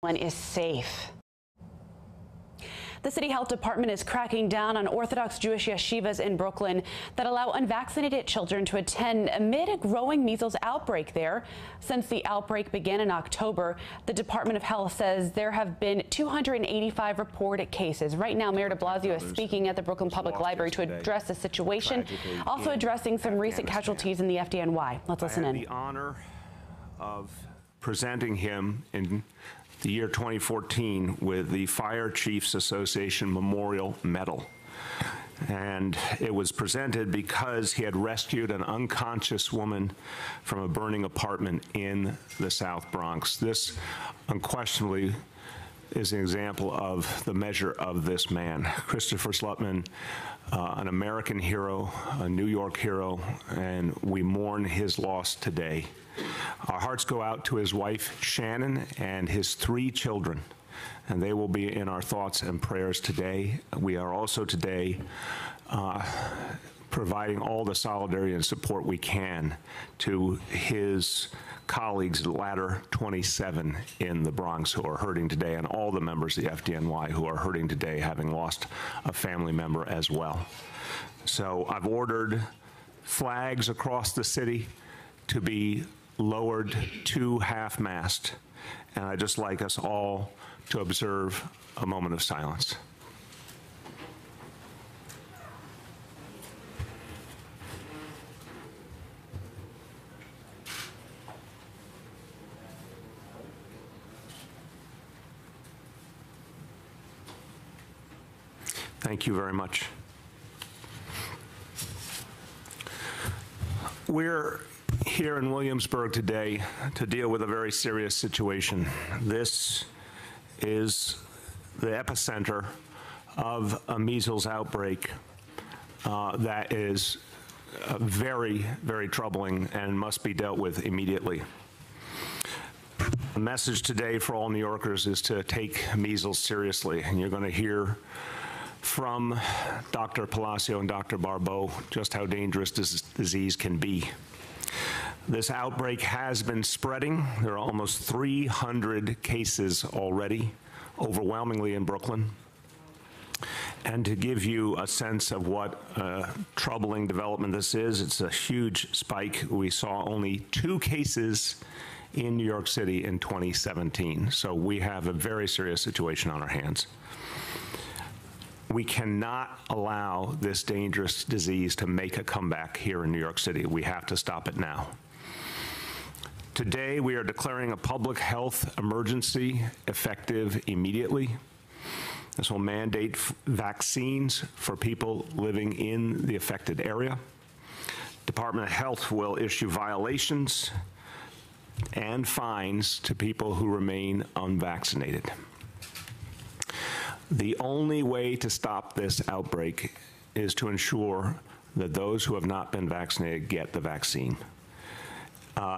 is safe. The city health department is cracking down on Orthodox Jewish yeshivas in Brooklyn that allow unvaccinated children to attend amid a growing measles outbreak there. Since the outbreak began in October, the Department of Health says there have been 285 reported cases. Right now, Mayor de Blasio is speaking at the Brooklyn Public Library to address the situation, also addressing some recent casualties in the FDNY. Let's listen in. I had the honor of presenting him in the year 2014 with the Fire Chiefs Association Memorial Medal. And it was presented because he had rescued an unconscious woman from a burning apartment in the South Bronx. This unquestionably is an example of the measure of this man. Christopher Slutman, an American hero, a New York hero, and we mourn his loss today. Our hearts go out to his wife, Shannon, and his 3 children, and they will be in our thoughts and prayers today. We are also today providing all the solidarity and support we can to his colleagues, Ladder 27 in the Bronx, who are hurting today, and all the members of the FDNY who are hurting today, having lost a family member as well. So I've ordered flags across the city to be lowered to half-mast, and I'd just like us all to observe a moment of silence. Thank you very much. We're here in Williamsburg today to deal with a very serious situation. This is the epicenter of a measles outbreak that is very, very troubling and must be dealt with immediately. The message today for all New Yorkers is to take measles seriously, and you're going to hear from Dr. Palacio and Dr. Barbeau just how dangerous this disease can be. This outbreak has been spreading. There are almost 300 cases already, overwhelmingly in Brooklyn. And to give you a sense of what troubling development this is, it's a huge spike. We saw only 2 cases in New York City in 2017. So we have a very serious situation on our hands. We cannot allow this dangerous disease to make a comeback here in New York City. We have to stop it now. Today, we are declaring a public health emergency effective immediately. This will mandate vaccines for people living in the affected area. Department of Health will issue violations and fines to people who remain unvaccinated. The only way to stop this outbreak is to ensure that those who have not been vaccinated get the vaccine.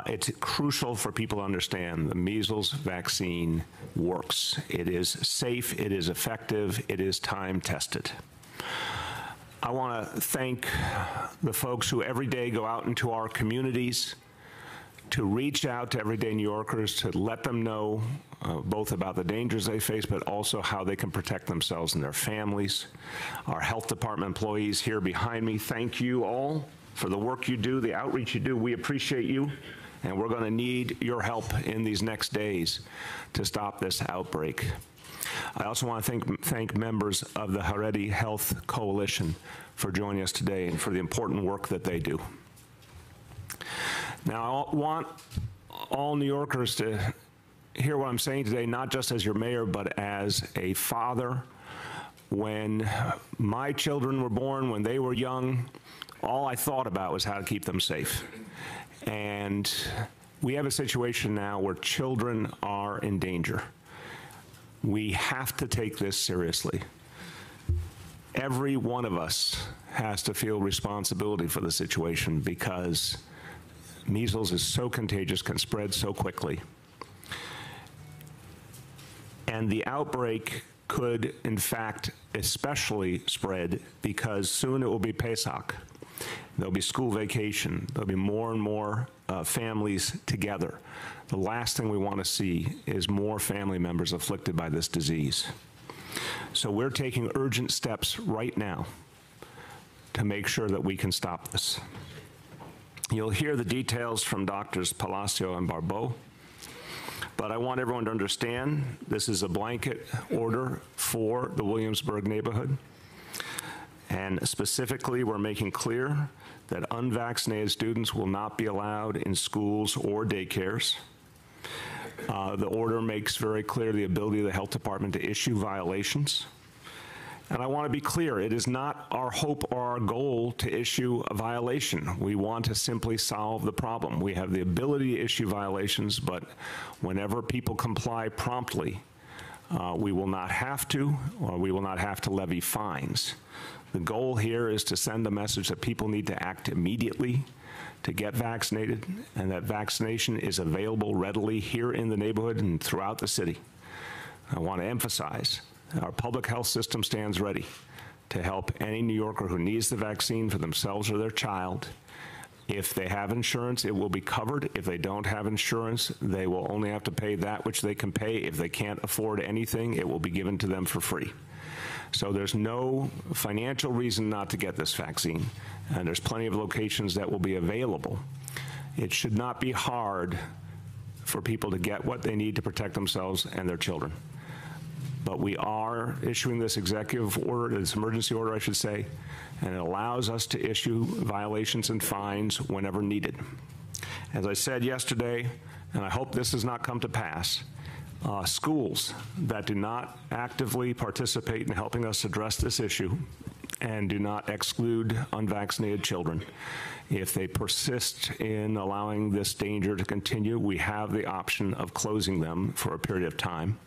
It's crucial for people to understand the measles vaccine works. It is safe, it is effective, it is time-tested. I want to thank the folks who every day go out into our communities to reach out to everyday New Yorkers, to let them know both about the dangers they face, but also how they can protect themselves and their families. Our health department employees here behind me, thank you all for the work you do, the outreach you do. We appreciate you, and we're going to need your help in these next days to stop this outbreak. I also want to thank members of the Haredi Health Coalition for joining us today and for the important work that they do. Now, I want all New Yorkers to hear what I'm saying today, not just as your mayor, but as a father. When my children were born, when they were young, all I thought about was how to keep them safe. And we have a situation now where children are in danger. We have to take this seriously. Every one of us has to feel responsibility for the situation because measles is so contagious, can spread so quickly. And the outbreak could, in fact, especially spread because soon it will be Pesach, There'll be school vacation. There'll be more and more families together. The last thing we want to see is more family members afflicted by this disease. So we're taking urgent steps right now to make sure that we can stop this. You'll hear the details from Doctors Palacio and Barbeau, but I want everyone to understand this is a blanket order for the Williamsburg neighborhood. And specifically, we're making clear that unvaccinated students will not be allowed in schools or daycares. The order makes very clear the ability of the health department to issue violations. And I want to be clear, it is not our hope or our goal to issue a violation. We want to simply solve the problem. We have the ability to issue violations, but whenever people comply promptly, we will not have to, or we will not have to levy fines. The goal here is to send a message that people need to act immediately to get vaccinated, and that vaccination is available readily here in the neighborhood and throughout the city. I want to emphasize, our public health system stands ready to help any New Yorker who needs the vaccine for themselves or their child. If they have insurance, it will be covered. If they don't have insurance, they will only have to pay that which they can pay. If they can't afford anything, it will be given to them for free. So there's no financial reason not to get this vaccine, and there's plenty of locations that will be available. It should not be hard for people to get what they need to protect themselves and their children. But we are issuing this executive order, this emergency order, I should say, and it allows us to issue violations and fines whenever needed. As I said yesterday, and I hope this does not come to pass, schools that do not actively participate in helping us address this issue and do not exclude unvaccinated children, if they persist in allowing this danger to continue, we have the option of closing them for a period of time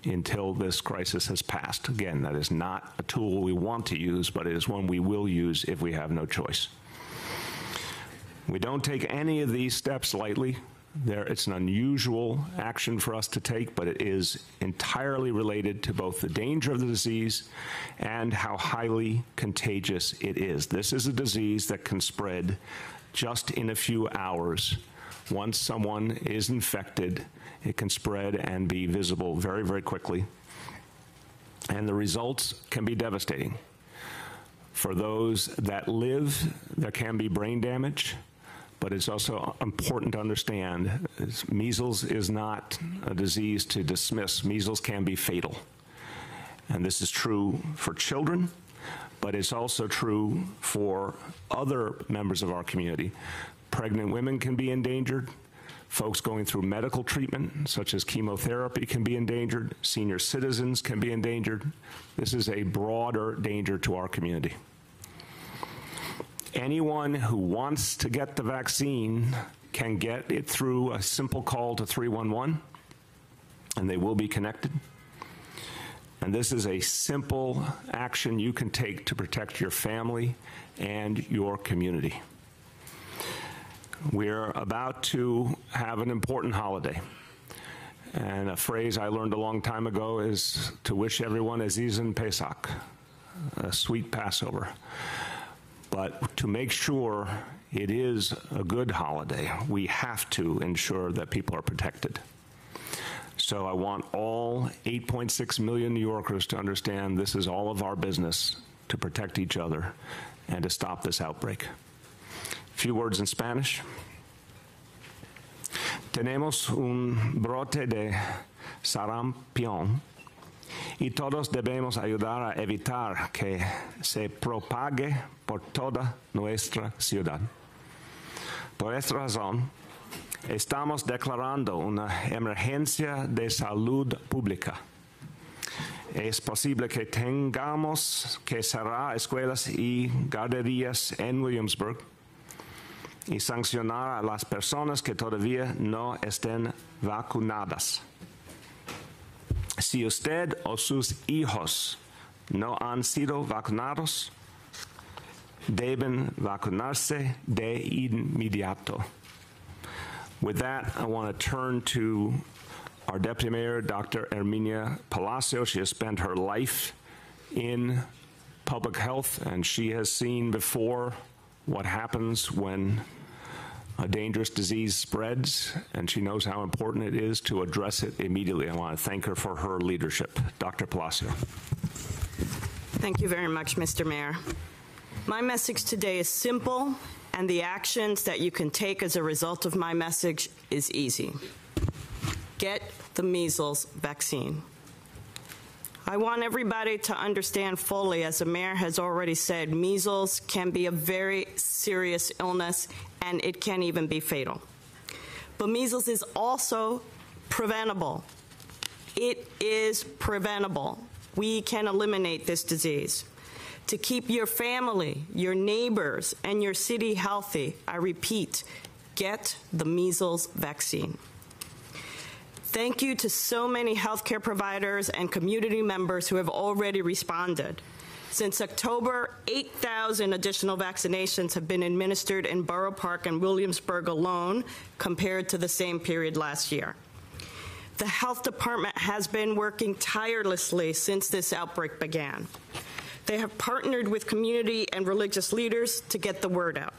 until this crisis has passed. Again, that is not a tool we want to use, but it is one we will use if we have no choice. We don't take any of these steps lightly. It's an unusual action for us to take, but it is entirely related to both the danger of the disease and how highly contagious it is. This is a disease that can spread just in a few hours. Once someone is infected, it can spread and be visible very, very quickly. And the results can be devastating. For those that live, there can be brain damage. But it's also important to understand measles is not a disease to dismiss. Measles can be fatal. And this is true for children, but it's also true for other members of our community. Pregnant women can be endangered. Folks going through medical treatment, such as chemotherapy, can be endangered. Senior citizens can be endangered. This is a broader danger to our community. Anyone who wants to get the vaccine can get it through a simple call to 311, and they will be connected. And this is a simple action you can take to protect your family and your community. We're about to have an important holiday. And a phrase I learned a long time ago is to wish everyone Azizan Pesach, a sweet Passover. But to make sure it is a good holiday, we have to ensure that people are protected. So I want all 8.6 million New Yorkers to understand this is all of our business, to protect each other and to stop this outbreak. A few words in Spanish. Tenemos un brote de sarampión y todos debemos ayudar a evitar que se propague por toda nuestra ciudad. Por esta razón, estamos declarando una emergencia de salud pública. Es posible que tengamos que cerrar escuelas y guarderías en Williamsburg y sancionar a las personas que todavía no estén vacunadas. Si usted o sus hijos no han sido vacunados, deben vacunarse de inmediato. With that, I want to turn to our Deputy Mayor, Dr. Herminia Palacio. She has spent her life in public health, and she has seen before what happens when a dangerous disease spreads, and she knows how important it is to address it immediately. I want to thank her for her leadership. Dr. Blasio. Thank you very much, Mr. Mayor. My message today is simple, and the actions that you can take as a result of my message is easy. Get the measles vaccine. I want everybody to understand fully, as the mayor has already said, measles can be a very serious illness, and it can even be fatal. But measles is also preventable. It is preventable. We can eliminate this disease. To keep your family, your neighbors, and your city healthy, I repeat, get the measles vaccine. Thank you to so many healthcare providers and community members who have already responded. Since October, 8,000 additional vaccinations have been administered in Borough Park and Williamsburg alone, compared to the same period last year. The health department has been working tirelessly since this outbreak began. They have partnered with community and religious leaders to get the word out.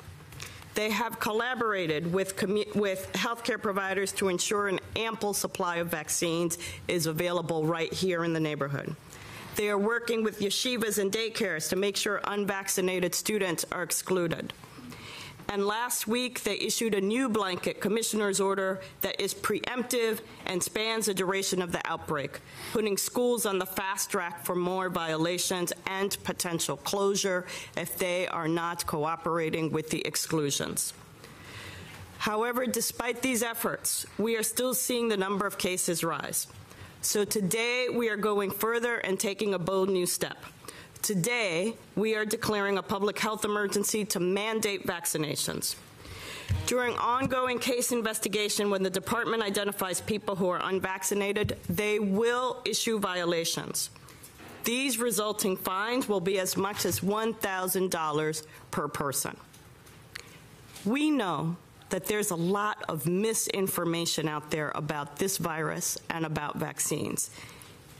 They have collaborated with healthcare providers to ensure an ample supply of vaccines is available right here in the neighborhood. They are working with yeshivas and daycares to make sure unvaccinated students are excluded. And last week, they issued a new blanket commissioner's order that is preemptive and spans the duration of the outbreak, putting schools on the fast track for more violations and potential closure if they are not cooperating with the exclusions. However, despite these efforts, we are still seeing the number of cases rise. So today, we are going further and taking a bold new step. Today, we are declaring a public health emergency to mandate vaccinations. During ongoing case investigation, when the department identifies people who are unvaccinated, they will issue violations. These resulting fines will be as much as $1,000 per person. We know that there's a lot of misinformation out there about this virus and about vaccines.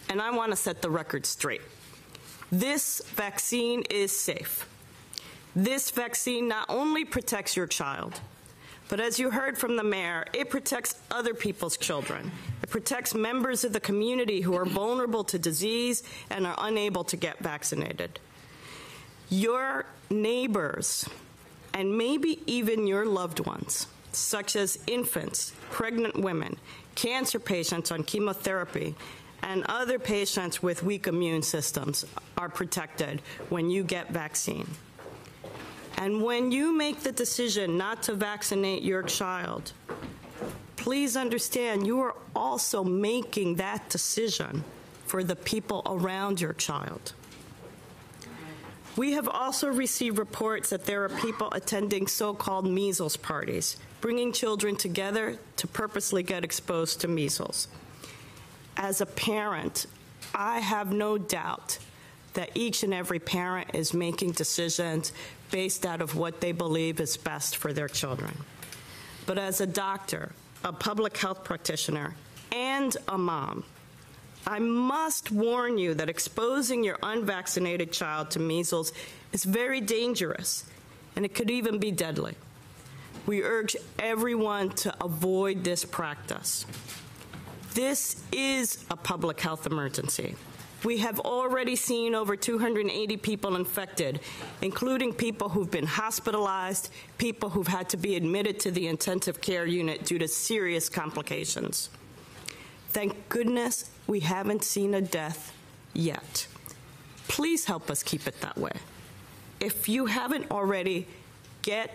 And I want to set the record straight. This vaccine is safe. This vaccine not only protects your child, but as you heard from the mayor, it protects other people's children. It protects members of the community who are vulnerable to disease and are unable to get vaccinated. Your neighbors, and maybe even your loved ones, such as infants, pregnant women, cancer patients on chemotherapy, and other patients with weak immune systems are protected when you get vaccine. And when you make the decision not to vaccinate your child, please understand you are also making that decision for the people around your child. We have also received reports that there are people attending so-called measles parties, bringing children together to purposely get exposed to measles. As a parent, I have no doubt that each and every parent is making decisions based out of what they believe is best for their children. But as a doctor, a public health practitioner, and a mom, I must warn you that exposing your unvaccinated child to measles is very dangerous, and it could even be deadly. We urge everyone to avoid this practice. This is a public health emergency. We have already seen over 280 people infected, including people who've been hospitalized, people who've had to be admitted to the intensive care unit due to serious complications. Thank goodness we haven't seen a death yet. Please help us keep it that way. If you haven't already, get